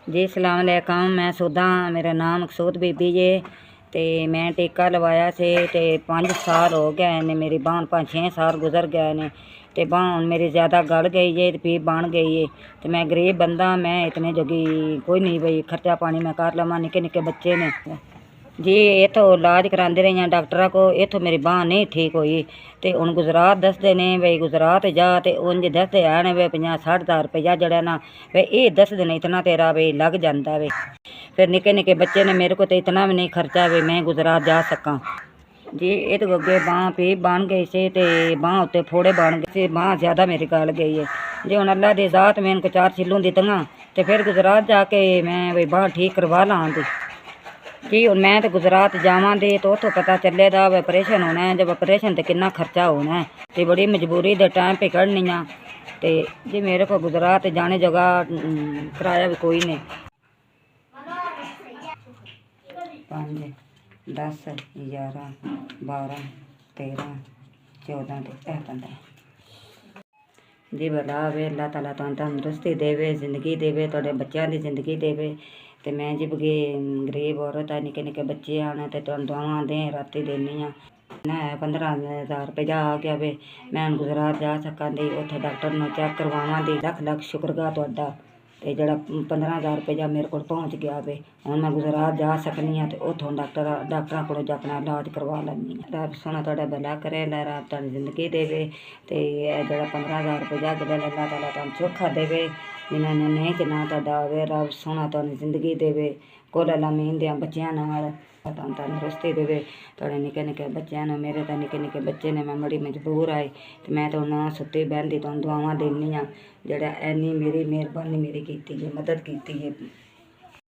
जी सलाम अलैकुम। मैं सुधा, मेरा नाम मकसूद बीबी जे ते मैं टीका लवाया से ते 5 साल हो गए ने। मेरी बांह 5-6 साल गुजर गए ने ते बांह हुण मेरी ज़्यादा गल गई है ते फिर बन गई है। ते मैं गरीब बंदा, मैं इतने जोगी कोई नहीं बई खर्चा पानी मैं कर लवां। निक्के निक्के बच्चे ने जी। इत्थों इलाज करांदी रही डॉक्टरा को, इत्थों मेरी बांह नहीं ठीक हुई ते हुण गुजरात दसदे ने बई गुजरात जा ते उंज दसदे हैन वे 50-60 हज़ार रुपया जड़ा ना वे ये दसदे ने इतना तेरा वे लग जाता वे। फिर निक्के निक्के बच्चे ने, मेरे को तो इतना भी नहीं खर्चा वे मैं गुजरात जा सकां जी। इस अगे बांह भी बन गई से ते बांह उत्ते फोड़े बन गए से, बांह ज़्यादा मेरी गल गई है जी। हुण अल्लाह दी ज़ात मैं इनको 4 सिलों दित्तियां ते फिर गुजरात जाके मैं वे बांह ठीक करवा लां दी जी। हुण मैं तो गुजरात जावां दे तो उत्थों पता चले दा ऑपरेशन होना है। जब ऑपरेशन ते कितना खर्चा होना है ते बड़ी मजबूरी दे टाइम पे कढ़नी आ ते जी। मेरे को गुजरात जाने जगह किराया भी कोई नहीं। 5, 10, 11, 12, 13, 14 ते 15 जी। भला वे अल्लाह ताला तुहानू तंदुरुस्ती देवे, जिंदगी देवे, तुहाडे बच्चों की जिंदगी देवे। ते मैं जी गरीब औरत है, निक्के निक्के बच्चे आने ते तुहानू दुआवां दें राती देनी आ ना। 15,000 रुपया आ गया वे, मैं हुण गुजरात जा सकां दी, उत्थे डॉक्टर नू चेक करवावां दी। लख लख शुक्रगा तुहाडा ते जेड़ा 15,000 रुपया मेरे को पहुँच गया वे। हुण मैं गुजरात जा सकनी हाँ ते उत्थों डॉक्टरां कोलों अपना इलाज करवा लैनी आं। रब सोहना तुहाडा भला करे, रब तुहानू जिंदगी देवे ते जेड़ा 15,000 रुपया गले अल्लाह ताला तुहानू चोखा देवे। जिन्हां ने नहीं जना तुहाडा होवे, रब सोहना तुहानू जिंदगी देवे कुल अमीन देआं बच्चियां नाल तुहानू तंदुरुस्ती देवे। तुहाडे निक्के निक्के बच्चे ने, मेरे तो निक्के निक्के बच्चे ने, मैं बड़ी मजबूर आई ते मैं तो हुण सुत्ती बहंदी तुहानू दुआवां देनी आं। जेड़ा इन्नी मेरी मेहरबानी मेरी कीती है, मदद कीती है।